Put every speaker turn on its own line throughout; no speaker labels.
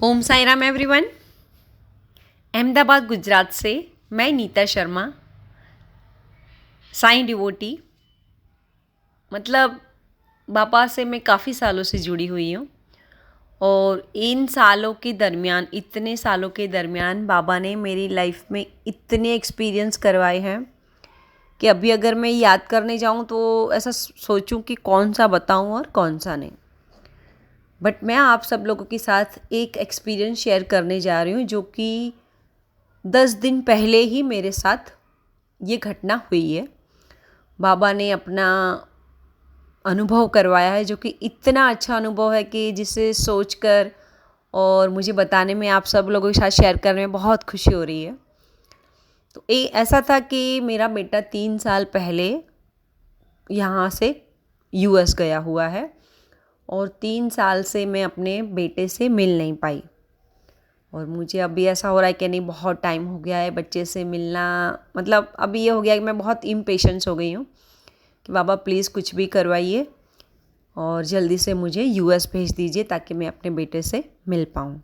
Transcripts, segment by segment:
ओम Sai Ram everyone. Ahmedabad Gujarat से मैं Nita Sharma, Sai devotee. मतलब बाबा से मैं काफ़ी सालों से जुड़ी हुई हूँ और इन सालों के दरमियान, इतने सालों के दरमियान बाबा ने मेरी लाइफ में इतने एक्सपीरियंस करवाए हैं कि अभी अगर मैं याद करने जाऊँ तो ऐसा सोचूं कि कौन सा बताऊँ और कौन सा नहीं। बट मैं आप सब लोगों के साथ एक एक्सपीरियंस शेयर करने जा रही हूँ जो कि 10 दिन पहले ही मेरे साथ ये घटना हुई है। बाबा ने अपना अनुभव करवाया है जो कि इतना अच्छा अनुभव है कि जिसे सोचकर और मुझे बताने में, आप सब लोगों के साथ शेयर करने में बहुत खुशी हो रही है। तो ये ऐसा था कि मेरा बेटा 3 साल पहले यहाँ से यूएस गया हुआ है और 3 साल से मैं अपने बेटे से मिल नहीं पाई। और मुझे अभी ऐसा हो रहा है कि नहीं, बहुत टाइम हो गया है बच्चे से मिलना। मतलब अभी ये हो गया कि मैं बहुत इम्पेशेंस हो गई हूँ कि बाबा प्लीज़ कुछ भी करवाइए और जल्दी से मुझे यूएस भेज दीजिए ताकि मैं अपने बेटे से मिल पाऊँ।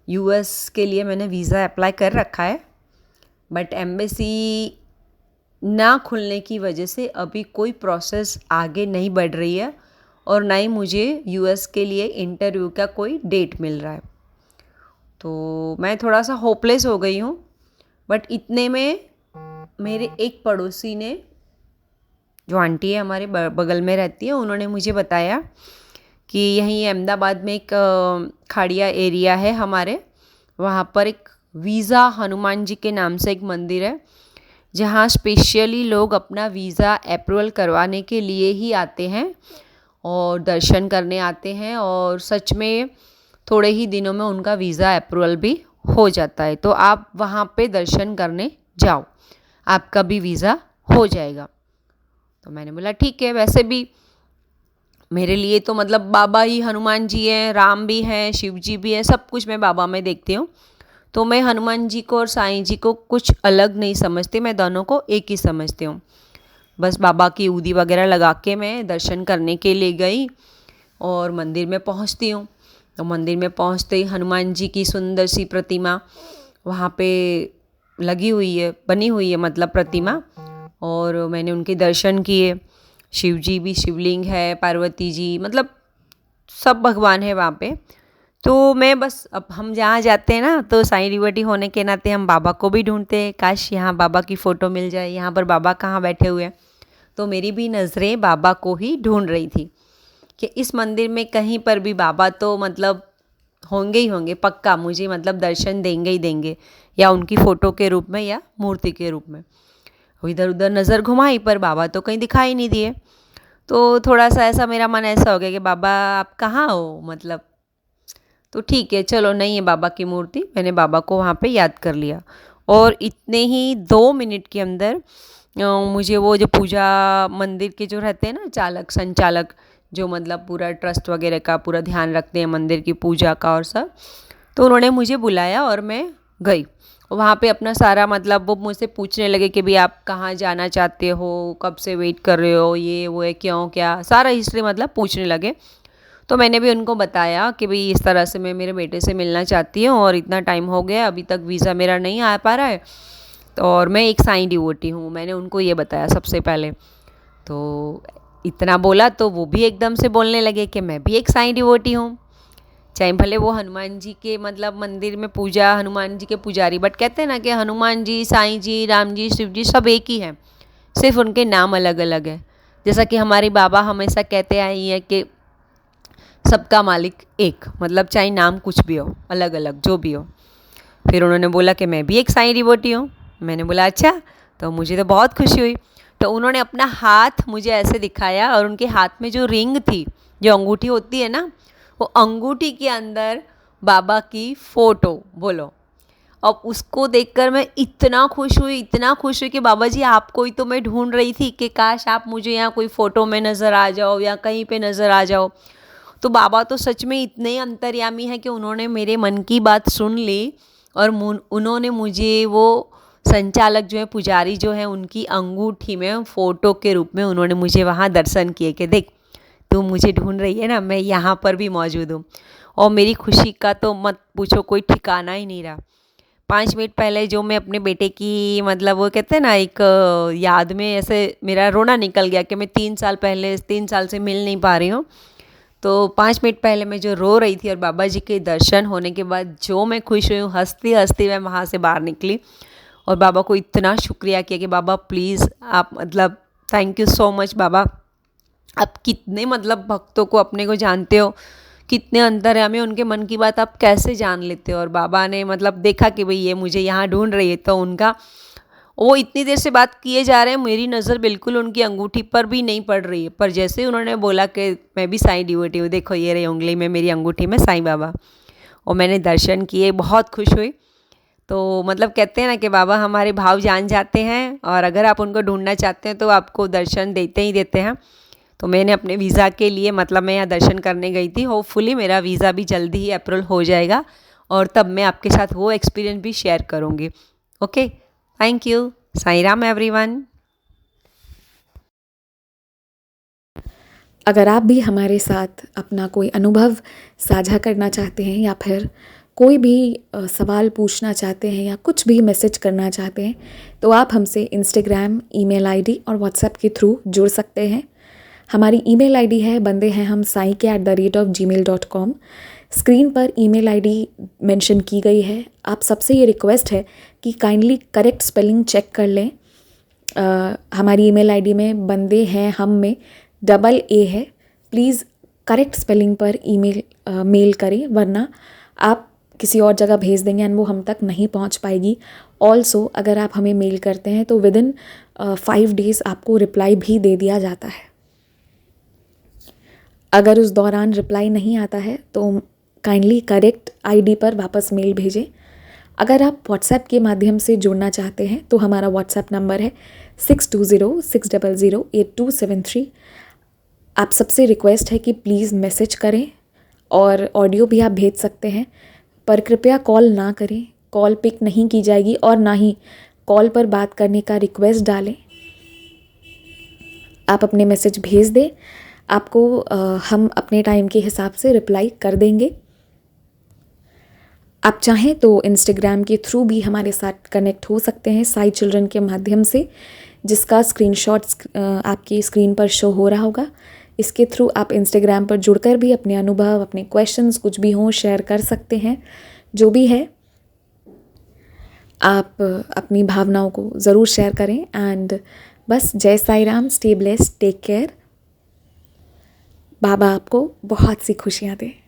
यूएस के लिए मैंने वीज़ा अप्लाई कर रखा है, बट एम्बेसी ना खुलने की वजह से अभी कोई प्रोसेस आगे नहीं बढ़ रही है और ना ही मुझे यूएस के लिए इंटरव्यू का कोई डेट मिल रहा है। तो मैं थोड़ा सा होपलेस हो गई हूँ। बट इतने में मेरे एक पड़ोसी ने, जो आंटी है हमारे बगल में रहती है, उन्होंने मुझे बताया कि यहीं अहमदाबाद में एक खाड़िया एरिया है हमारे, वहाँ पर एक वीज़ा हनुमान जी के नाम से एक मंदिर है जहाँ स्पेशली लोग अपना वीज़ा अप्रूवल करवाने के लिए ही आते हैं और दर्शन करने आते हैं और सच में थोड़े ही दिनों में उनका वीज़ा अप्रूवल भी हो जाता है। तो आप वहाँ पे दर्शन करने जाओ, आपका भी वीज़ा हो जाएगा। तो मैंने बोला ठीक है। वैसे भी मेरे लिए तो मतलब बाबा ही हनुमान जी हैं, राम भी हैं, शिव जी भी हैं, सब कुछ मैं बाबा में देखती हूँ। तो मैं हनुमान जी को और साईं जी को कुछ अलग नहीं समझती, मैं दोनों को एक ही समझती हूँ। बस बाबा की ऊदी वगैरह लगा के मैं दर्शन करने के लिए गई और मंदिर में पहुँचती हूँ। तो मंदिर में पहुँचते ही हनुमान जी की सुंदर सी प्रतिमा वहाँ पे लगी हुई है, बनी हुई है मतलब प्रतिमा, और मैंने उनके दर्शन किए। शिव जी भी, शिवलिंग है, पार्वती जी, मतलब सब भगवान है वहाँ पे। तो मैं बस, अब हम जहाँ जाते हैं ना तो साईं डिवोटी होने के नाते हम बाबा को भी ढूंढते हैं, काश यहाँ बाबा की फ़ोटो मिल जाए, यहाँ पर बाबा कहाँ बैठे हुए हैं। तो मेरी भी नज़रें बाबा को ही ढूंढ रही थी कि इस मंदिर में कहीं पर भी बाबा तो मतलब होंगे ही होंगे, पक्का मुझे मतलब दर्शन देंगे ही देंगे, या उनकी फ़ोटो के रूप में या मूर्ति के रूप में। इधर उधर नज़र घुमाई पर बाबा तो कहीं दिखाई नहीं दिए। तो थोड़ा सा ऐसा मेरा मन ऐसा हो गया कि बाबा आप कहाँ हो, मतलब। तो ठीक है, चलो नहीं है बाबा की मूर्ति, मैंने बाबा को वहाँ पे याद कर लिया और इतने ही 2 मिनट के अंदर मुझे वो जो पूजा मंदिर के जो रहते हैं ना चालक, संचालक, जो मतलब पूरा ट्रस्ट वगैरह का पूरा ध्यान रखते हैं मंदिर की पूजा का और सब, तो उन्होंने मुझे बुलाया और मैं गई। वहाँ पे अपना सारा मतलब वो मुझसे पूछने लगे कि भाई आप कहाँ जाना चाहते हो, कब से वेट कर रहे हो, ये वो है, क्यों, क्या, सारा हिस्ट्री मतलब पूछने लगे। तो मैंने भी उनको बताया कि भाई इस तरह से मैं मेरे बेटे से मिलना चाहती हूँ और इतना टाइम हो गया, अभी तक वीज़ा मेरा नहीं आ पा रहा है, तो और मैं एक साईं डिवोटी हूँ। मैंने उनको ये बताया सबसे पहले। तो इतना बोला तो वो भी एकदम से बोलने लगे कि मैं भी एक साईं डिवोटी हूँ, चाहे भले वो हनुमान जी के मतलब मंदिर में पूजा, हनुमान जी के पुजारी, बट कहते हैं ना कि हनुमान जी, साईं जी, राम जी, शिव जी सब एक ही हैं, सिर्फ उनके नाम अलग अलग है। जैसा कि हमारे बाबा हमेशा कहते आई हैं कि सबका मालिक एक, मतलब चाहे नाम कुछ भी हो, अलग अलग जो भी हो। फिर उन्होंने बोला कि मैं भी एक साईं डिवोटी हूँ। मैंने बोला अच्छा, तो मुझे तो बहुत खुशी हुई। तो उन्होंने अपना हाथ मुझे ऐसे दिखाया और उनके हाथ में जो रिंग थी, जो अंगूठी होती है ना, वो अंगूठी के अंदर बाबा की फ़ोटो, बोलो। अब उसको देखकर मैं इतना खुश हुई, इतना खुश हुई कि बाबा जी आपको ही तो मैं ढूंढ रही थी कि काश आप मुझे यहाँ कोई फ़ोटो में नज़र आ जाओ या कहीं पे नज़र आ जाओ। तो बाबा तो सच में इतने अंतर्यामी हैं कि उन्होंने मेरे मन की बात सुन ली और उन्होंने मुझे वो संचालक जो है, पुजारी जो है, उनकी अंगूठी में फ़ोटो के रूप में उन्होंने मुझे वहाँ दर्शन किए कि देख तू मुझे ढूंढ रही है ना, मैं यहाँ पर भी मौजूद हूँ। और मेरी खुशी का तो मत पूछो, कोई ठिकाना ही नहीं रहा। 5 मिनट पहले जो मैं अपने बेटे की मतलब वो कहते हैं ना एक याद में ऐसे मेरा रोना निकल गया कि मैं 3 साल से मिल नहीं पा रही हूँ। तो 5 मिनट पहले मैं जो रो रही थी और बाबा जी के दर्शन होने के बाद जो मैं खुश हुई हूँ, हंसती हंसती मैं वहाँ से बाहर निकली और बाबा को इतना शुक्रिया किया कि बाबा प्लीज़ आप मतलब थैंक यू सो मच बाबा, आप कितने मतलब भक्तों को अपने को जानते हो, कितने अंतर्यामी उनके मन की बात आप कैसे जान लेते हो। और बाबा ने मतलब देखा कि भाई ये मुझे यहाँ ढूंढ रही है, तो उनका वो इतनी देर से बात किए जा रहे हैं, मेरी नज़र बिल्कुल उनकी अंगूठी पर भी नहीं पड़ रही है, पर जैसे ही उन्होंने बोला कि मैं भी साईं डिवोटी हूँ, देखो ये रही उंगली में मेरी अंगूठी में साईं बाबा, और मैंने दर्शन किए, बहुत खुश हुई। तो मतलब कहते हैं ना कि बाबा हमारे भाव जान जाते हैं और अगर आप उनको ढूंढना चाहते हैं तो आपको दर्शन देते ही देते हैं। तो मैंने अपने वीज़ा के लिए मतलब मैं यहाँ दर्शन करने गई थी, होपफुली मेरा वीज़ा भी जल्दी ही अप्रूवल हो जाएगा और तब मैं आपके साथ वो एक्सपीरियंस भी शेयर करूँगी। Okay, thank you. Sai Ram everyone.
अगर आप भी हमारे साथ अपना कोई अनुभव साझा करना चाहते हैं या फिर कोई भी सवाल पूछना चाहते हैं या कुछ भी मैसेज करना चाहते हैं तो आप हमसे इंस्टाग्राम, ईमेल आईडी और व्हाट्सएप के थ्रू जुड़ सकते हैं। हमारी ईमेल आईडी है बंदे हैं हम sai@gmail.com। स्क्रीन पर ईमेल आईडी मेंशन की गई है। आप सबसे ये रिक्वेस्ट है कि काइंडली करेक्ट स्पेलिंग चेक कर लें। हमारी ईमेल आईडी में बंदे हैं हम में डबल ए है। प्लीज़ करेक्ट स्पेलिंग पर मेल करें, वरना आप किसी और जगह भेज देंगे एंड वो हम तक नहीं पहुंच पाएगी। ऑल्सो अगर आप हमें मेल करते हैं तो विदिन 5 डेज़ आपको रिप्लाई भी दे दिया जाता है। अगर उस दौरान रिप्लाई नहीं आता है तो काइंडली करेक्ट आईडी पर वापस मेल भेजें। अगर आप व्हाट्सएप के माध्यम से जुड़ना चाहते हैं तो हमारा व्हाट्सएप नंबर है 6206008273। आप सबसे रिक्वेस्ट है कि प्लीज़ मैसेज करें और ऑडियो भी आप भेज सकते हैं, पर कृपया कॉल ना करें। कॉल पिक नहीं की जाएगी और ना ही कॉल पर बात करने का रिक्वेस्ट डालें। आप अपने मैसेज भेज दें, आपको हम अपने टाइम के हिसाब से रिप्लाई कर देंगे। आप चाहें तो इंस्टाग्राम के थ्रू भी हमारे साथ कनेक्ट हो सकते हैं साई चिल्ड्रन के माध्यम से, जिसका स्क्रीनशॉट्स आपकी स्क्रीन पर शो हो रहा होगा। इसके थ्रू आप इंस्टाग्राम पर जुड़कर भी अपने अनुभव, अपने क्वेश्चंस कुछ भी हों शेयर कर सकते हैं। जो भी है आप अपनी भावनाओं को ज़रूर शेयर करें। एंड बस जय Sai Ram, stay blessed, take care. बाबा आपको बहुत सी खुशियाँ दें।